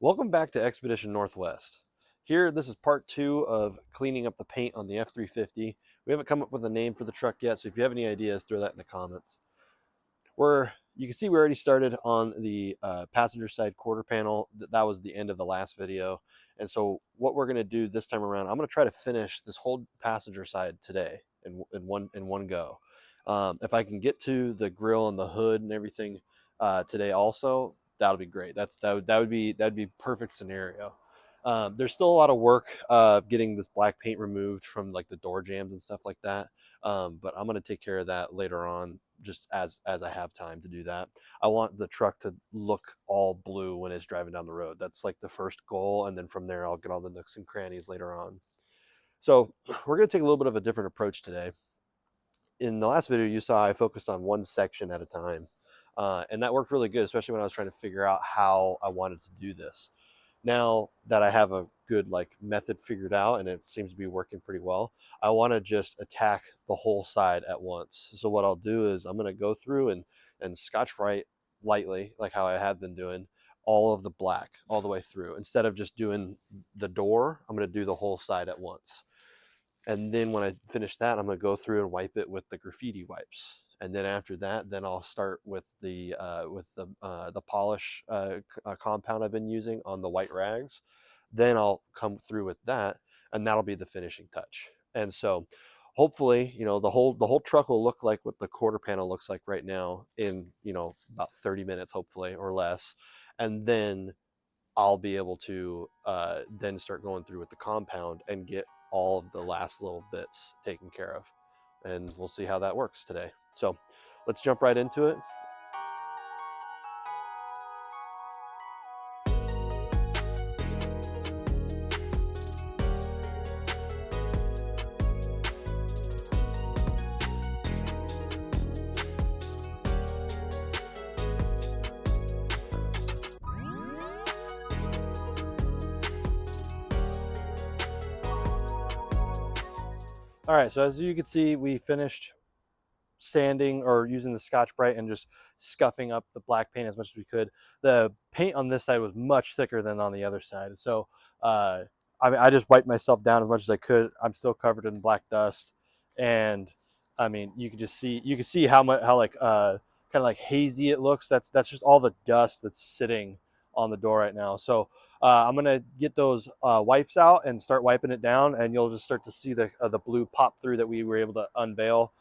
Welcome back to Expedition Northwest. Here, this is part two of cleaning up the paint on the F-350. We haven't come up with a name for the truck yet, so if you have any ideas, throw that in the comments. You can see we already started on the passenger side quarter panel. That was the end of the last video. And so what we're going to do this time around, I'm going to try to finish this whole passenger side today in one go. If I can get to the grill and the hood and everything today also, that'll be great. That'd be perfect scenario. There's still a lot of work getting this black paint removed from like the door jambs and stuff like that. But I'm going to take care of that later on, just as I have time to do that. I want the truck to look all blue when it's driving down the road. That's like the first goal, and then from there I'll get all the nooks and crannies later on. So we're going to take a little bit of a different approach today. In the last video you saw, I focused on one section at a time, and that worked really good, especially when I was trying to figure out how I wanted to do this. Now that I have a good like method figured out and it seems to be working pretty well, I want to just attack the whole side at once. So what I'll do is I'm going to go through and scotch bright lightly, like how I had been doing, all of the black all the way through. Instead of just doing the door, I'm going to do the whole side at once. And then when I finish that, I'm going to go through and wipe it with the graffiti wipes. And then after that, then I'll start with the polish compound I've been using on the white rags. Then I'll come through with that, and that'll be the finishing touch. And so, hopefully, the whole truck will look like what the quarter panel looks like right now in about 30 minutes, hopefully, or less. And then I'll be able to then start going through with the compound and get all of the last little bits taken care of. And we'll see how that works today. So let's jump right into it. All right, so as you can see, we finished sanding or using the Scotch-Brite and just scuffing up the black paint as much as we could. The paint on this side was much thicker than on the other side. So I just wiped myself down as much as I could. I'm still covered in black dust. And I mean, you can see how much, how like kind of like hazy it looks. That's just all the dust that's sitting on the door right now. So I'm gonna get those wipes out and start wiping it down, and you'll just start to see the blue pop through that we were able to unveil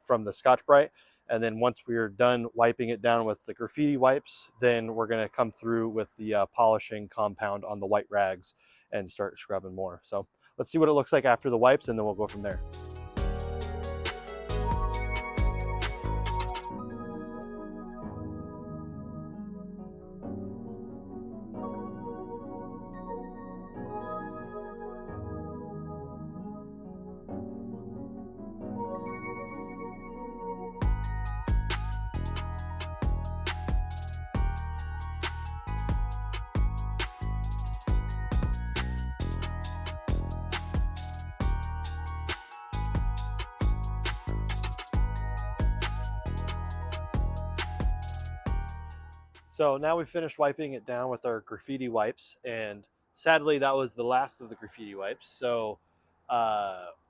from the Scotch-Brite. And then once we're done wiping it down with the graffiti wipes, then we're going to come through with the polishing compound on the white rags and start scrubbing more. So let's see what it looks like after the wipes, and then we'll go from there. So now we finished wiping it down with our graffiti wipes, and sadly that was the last of the graffiti wipes. So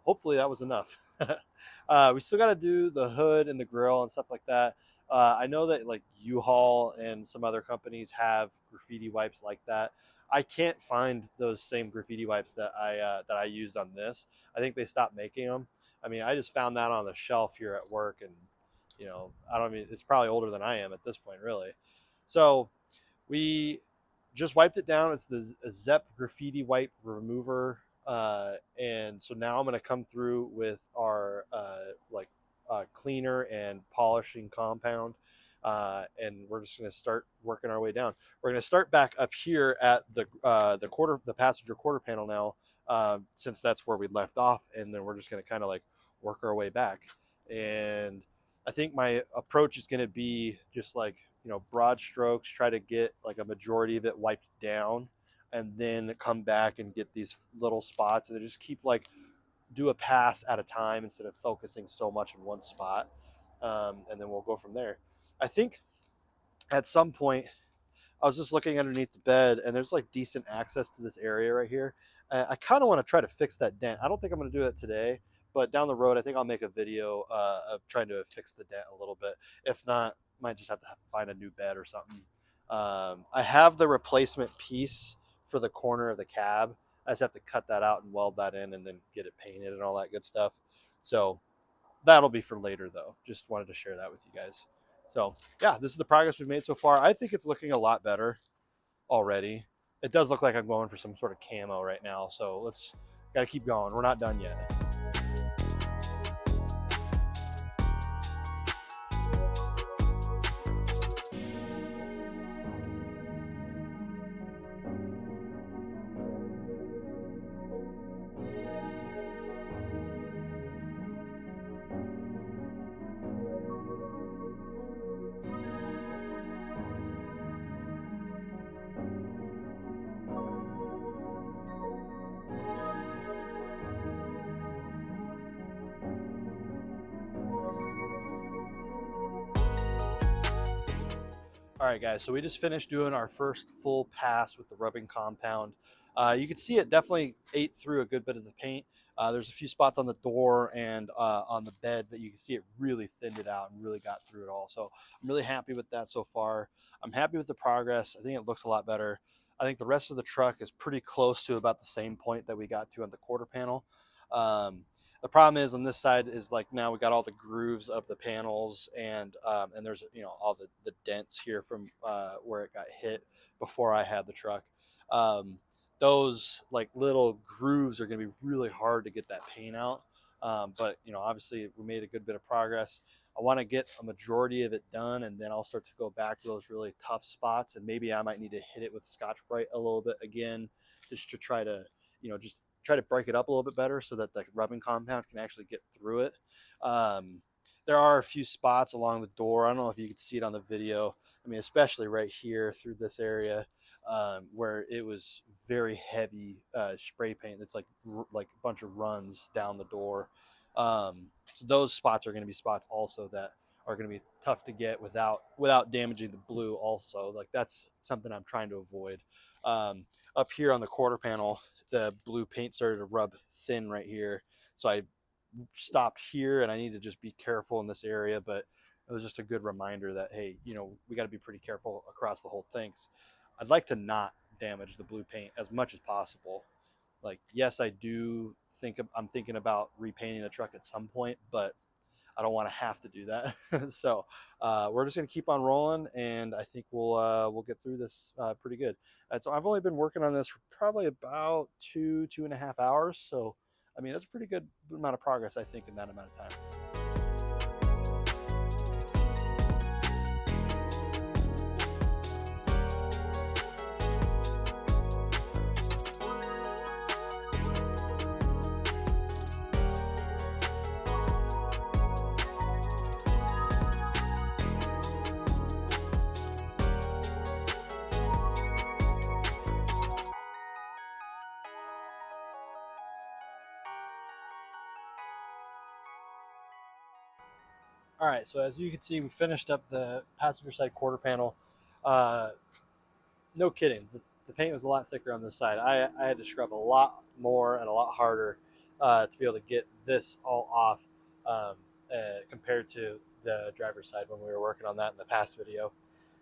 hopefully that was enough. We still got to do the hood and the grill and stuff like that. I know that like U-Haul and some other companies have graffiti wipes like that. I can't find those same graffiti wipes that I used on this. I think they stopped making them. I mean, I just found that on the shelf here at work, and I don't mean it's probably older than I am at this point, really. So we just wiped it down. It's the Zep graffiti wipe remover. And so now I'm going to come through with our cleaner and polishing compound. And we're just going to start working our way down. We're going to start back up here at the passenger quarter panel now, since that's where we left off. And then we're just going to kind of like work our way back. And I think my approach is going to be just like, broad strokes, try to get like a majority of it wiped down, and then come back and get these little spots, and then just keep like do a pass at a time instead of focusing so much in one spot. And then we'll go from there. I think at some point I was just looking underneath the bed, and there's like decent access to this area right here. I kind of want to try to fix that dent. I don't think I'm going to do that today, but down the road, I think I'll make a video of trying to fix the dent a little bit. If not, might just have to find a new bed or something. I have the replacement piece for the corner of the cab. I just have to cut that out and weld that in and then get it painted and all that good stuff. So that'll be for later, though. Just wanted to share that with you guys. So yeah, this is the progress we've made so far. I think it's looking a lot better already. It does look like I'm going for some sort of camo right now. So let's got to keep going. We're not done yet. All right, guys, so we just finished doing our first full pass with the rubbing compound. You can see it definitely ate through a good bit of the paint. There's a few spots on the door and on the bed that you can see it really thinned it out and really got through it all. So I'm really happy with that so far. I'm happy with the progress. I think it looks a lot better. I think the rest of the truck is pretty close to about the same point that we got to on the quarter panel. The problem is on this side is like now we got all the grooves of the panels and there's all the dents here from where it got hit before I had the truck. Um, those like little grooves are going to be really hard to get that paint out. But obviously we made a good bit of progress. I want to get a majority of it done, and then I'll start to go back to those really tough spots, and maybe I might need to hit it with Scotch-Brite a little bit again, just to try to just try to break it up a little bit better so that the rubbing compound can actually get through it. Um, there are a few spots along the door. I don't know if you can see it on the video. I mean, especially right here through this area where it was very heavy spray paint. It's like a bunch of runs down the door. So those spots are going to be spots also that are going to be tough to get without damaging the blue. Also, like that's something I'm trying to avoid. Up here on the quarter panel, the blue paint started to rub thin right here, so I stopped here, and I need to just be careful in this area. But it was just a good reminder that hey, we got to be pretty careful across the whole thing. I'd like to not damage the blue paint as much as possible. Like, yes, I do I'm thinking about repainting the truck at some point, but I don't want to have to do that. So we're just going to keep on rolling, and I think we'll get through this pretty good. So I've only been working on this for probably about 2.5 hours. So I mean, that's a pretty good amount of progress, I think, in that amount of time. All right, so as you can see, we finished up the passenger side quarter panel. Uh, no kidding, the paint was a lot thicker on this side. I had to scrub a lot more and a lot harder to be able to get this all off compared to the driver's side when we were working on that in the past video.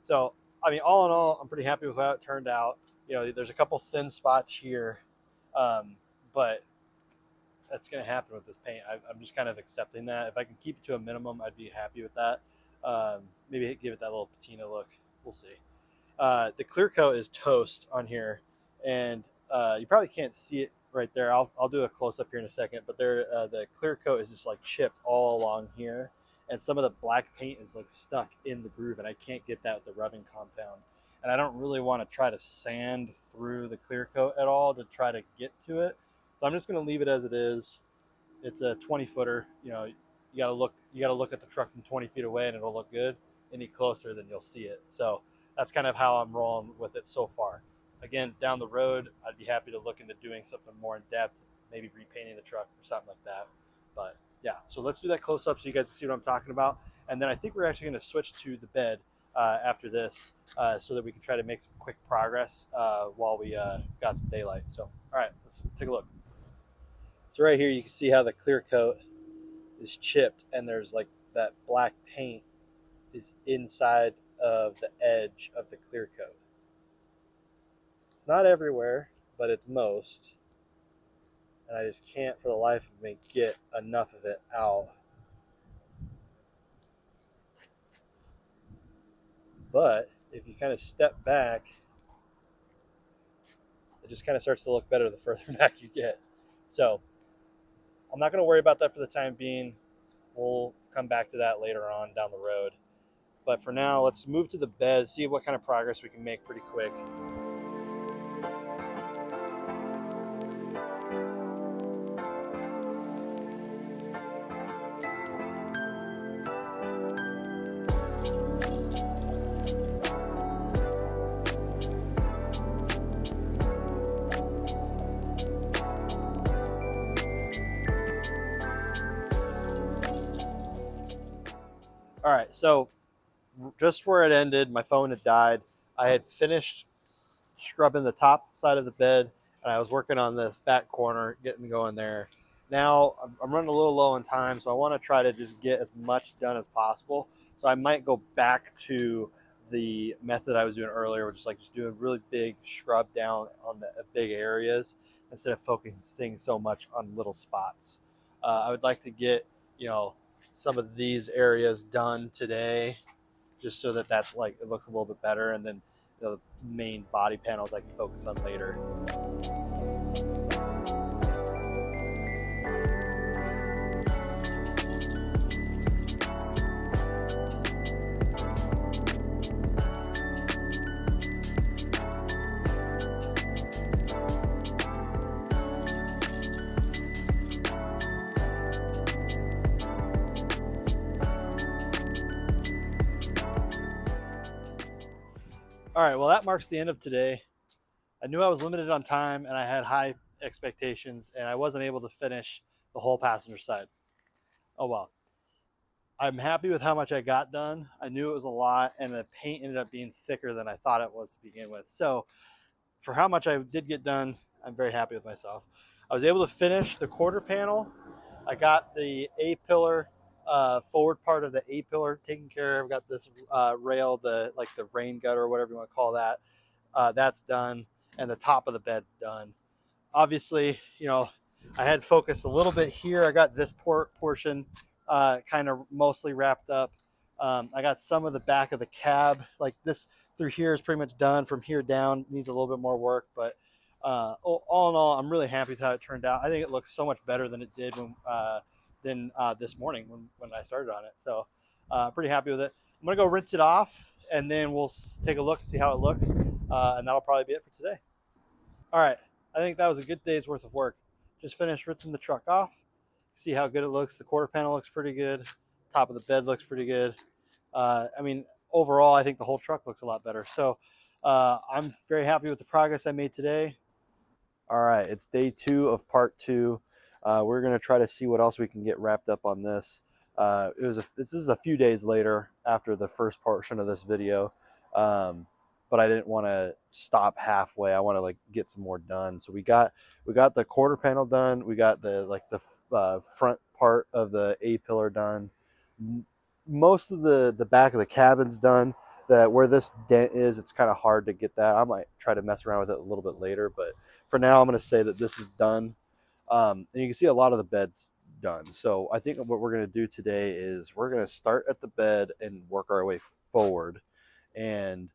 So, I mean, all in all, I'm pretty happy with how it turned out. There's a couple thin spots here, but that's going to happen with this paint. I'm just kind of accepting that. If I can keep it to a minimum, I'd be happy with that. Maybe give it that little patina look. We'll see. The clear coat is toast on here, and you probably can't see it right there. I'll do a close up here in a second, but the clear coat is just like chipped all along here, and some of the black paint is like stuck in the groove, and I can't get that with the rubbing compound. And I don't really want to try to sand through the clear coat at all to try to get to it. So I'm just going to leave it as it is. It's a 20-footer. You gotta look at the truck from 20 feet away, and it'll look good. Any closer, then you'll see it. So that's kind of how I'm rolling with it so far. Again, down the road, I'd be happy to look into doing something more in depth, maybe repainting the truck or something like that. But yeah, so let's do that close up so you guys can see what I'm talking about. And then I think we're actually going to switch to the bed. after this, so that we can try to make some quick progress while we got some daylight. So, all right, let's take a look. So right here, you can see how the clear coat is chipped, and there's like that black paint is inside of the edge of the clear coat. It's not everywhere, but it's most. And I just can't for the life of me get enough of it out. But if you kind of step back, it just kind of starts to look better the further back you get. So I'm not going to worry about that for the time being. We'll come back to that later on down the road. But for now, let's move to the bed, see what kind of progress we can make pretty quick. All right, so just where it ended, my phone had died. I had finished scrubbing the top side of the bed, and I was working on this back corner, getting going there. Now I'm running a little low on time, so I want to try to just get as much done as possible. So I might go back to the method I was doing earlier, which is like just doing really big scrub down on the big areas instead of focusing so much on little spots. I would like to get, you know, some of these areas done today, just so that that's like it looks a little bit better, and then the main body panels I can focus on later. All right, well, that marks the end of today. I knew I was limited on time and I had high expectations, and I wasn't able to finish the whole passenger side. Oh well. I'm happy with how much I got done. I knew it was a lot, and the paint ended up being thicker than I thought it was to begin with. So, for how much I did get done, I'm very happy with myself. I was able to finish the quarter panel. I got the A pillar, forward part of the A pillar taken care of. Got this rail, the like the rain gutter or whatever you want to call that. That's done, and the top of the bed's done. Obviously, I had focused a little bit here. I got this portion kind of mostly wrapped up. I got some of the back of the cab, like this through here is pretty much done. From here down needs a little bit more work, but all in all, I'm really happy with how it turned out. I think it looks so much better than it did than this morning when I started on it. So pretty happy with it. I'm gonna go rinse it off, and then we'll take a look, see how it looks, and that'll probably be it for today. All right, I think that was a good day's worth of work. Just finished rinsing the truck off. See how good it looks. The quarter panel looks pretty good. Top of the bed looks pretty good. I mean, overall, I think the whole truck looks a lot better. So I'm very happy with the progress I made today. All right, it's day 2 of part 2. We're gonna try to see what else we can get wrapped up on this. This is a few days later after the first portion of this video, but I didn't want to stop halfway. I want to like get some more done. So we got the quarter panel done. We got the front part of the A pillar done. Most of the back of the cabin's done. That where this dent is, it's kind of hard to get that. I might try to mess around with it a little bit later, but for now, I'm going to say that this is done. And you can see a lot of the bed's done. So I think what we're going to do today is we're going to start at the bed and work our way forward. And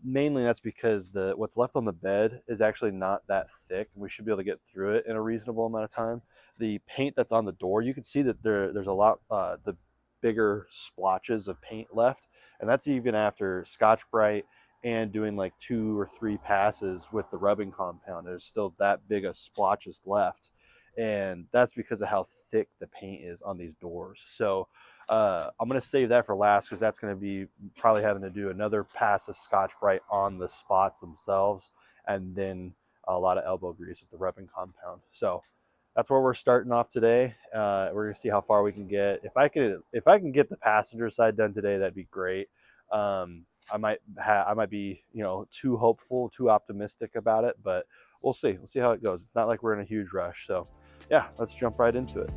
mainly that's because what's left on the bed is actually not that thick. We should be able to get through it in a reasonable amount of time. The paint that's on the door, you can see that there's a lot, the bigger splotches of paint left. And that's even after Scotch-Brite and doing like 2 or 3 passes with the rubbing compound. There's still that big of splotches left. And that's because of how thick the paint is on these doors. So I'm going to save that for last because that's going to be probably having to do another pass of Scotch-Brite on the spots themselves, and then a lot of elbow grease with the rubbing compound. So that's where we're starting off today. We're going to see how far we can get. If I can get the passenger side done today, that'd be great. I might be, you know, too hopeful, too optimistic about it, but we'll see. We'll see how it goes. It's not like we're in a huge rush. So yeah, let's jump right into it.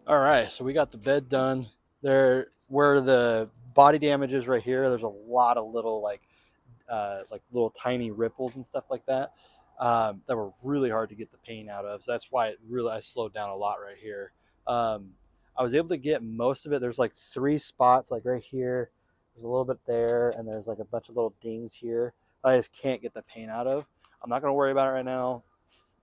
All right, so we got the bed done. There, where the body damage is right here, there's a lot of little like little tiny ripples and stuff like that that were really hard to get the paint out of. So that's why I slowed down a lot right here. Um, I was able to get most of it. There's like 3 spots, like right here. There's a little bit there, and there's like a bunch of little dings here. I just can't get the paint out of. I'm not going to worry about it right now.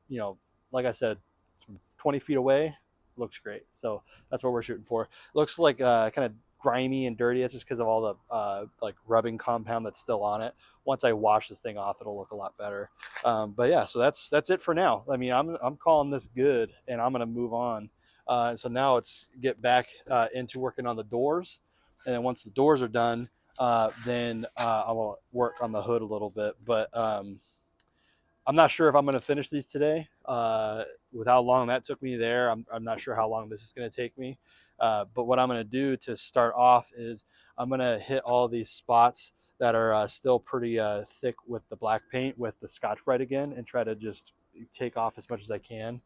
You know, like I said, from 20 feet away, looks great. So that's what we're shooting for. Looks like kind of grimy and dirty. It's just because of all the like rubbing compound that's still on it. Once I wash this thing off, it'll look a lot better. But yeah, so that's it for now. I mean, I'm calling this good, and I'm gonna move on. So now it's get back into working on the doors, and then once the doors are done, then I will work on the hood a little bit. But I'm not sure if I'm going to finish these today. With how long that took me there, I'm not sure how long this is going to take me. But what I'm going to do to start off is I'm going to hit all these spots that are still pretty thick with the black paint with the Scotch-Brite again, and try to just take off as much as I can.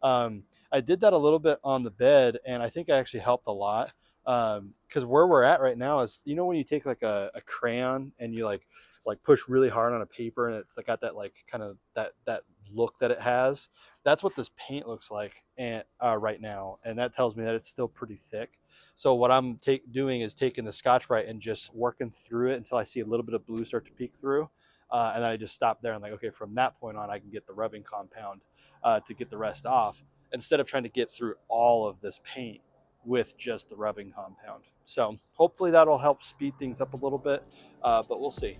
I did that a little bit on the bed, and I think I actually helped a lot. Because where we're at right now is, you know, when you take like a crayon and you like push really hard on a paper, and it's like got that like kind of that look that it has. That's what this paint looks like and right now, and that tells me that it's still pretty thick. So what I'm doing is taking the Scotch-Brite and just working through it until I see a little bit of blue start to peek through, and then I just stop there and like, okay, from that point on I can get the rubbing compound to get the rest off, instead of trying to get through all of this paint with just the rubbing compound. So hopefully that'll help speed things up a little bit, but we'll see.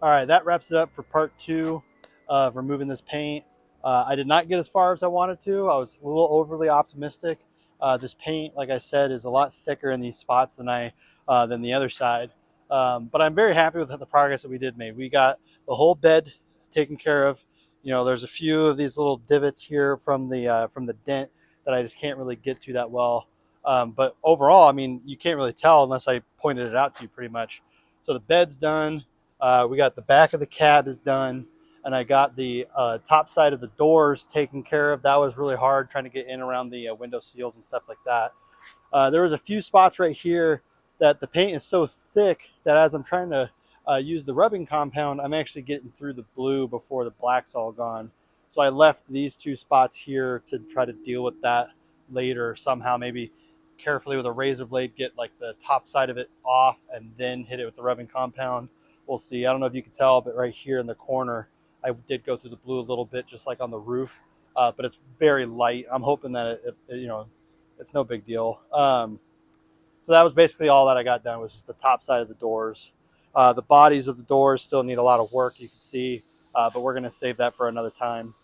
All right, that wraps it up for part 2 of removing this paint. I did not get as far as I wanted to. I was a little overly optimistic. This paint, like I said, is a lot thicker in these spots than the other side. But I'm very happy with the progress that we did make. We got the whole bed taken care of. You know, there's a few of these little divots here from the dent that I just can't really get to that well. But overall, I mean, you can't really tell unless I pointed it out to you pretty much. So the bed's done. We got the back of the cab is done, and I got the top side of the doors taken care of. That was really hard, trying to get in around the window seals and stuff like that. There was a few spots right here that the paint is so thick that as I'm trying to use the rubbing compound, I'm actually getting through the blue before the black's all gone. So I left these 2 spots here to try to deal with that later somehow, maybe carefully with a razor blade, get like the top side of it off and then hit it with the rubbing compound. We'll see. I don't know if you can tell, but right here in the corner, I did go through the blue a little bit, just like on the roof, but it's very light. I'm hoping that you know, it's no big deal. So that was basically all that I got done, was just the top side of the doors. The bodies of the doors still need a lot of work, you can see, but we're going to save that for another time.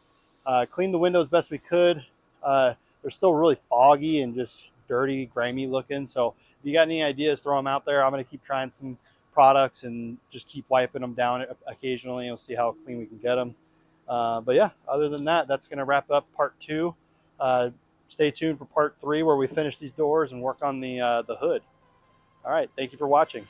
Cleaned the window as best we could. They're still really foggy and just dirty, grimy looking. So if you got any ideas, throw them out there. I'm going to keep trying some products and just keep wiping them down occasionally. We'll see how clean we can get them. But yeah, other than that, that's going to wrap up part 2. Stay tuned for part 3 where we finish these doors and work on the hood. All right, thank you for watching.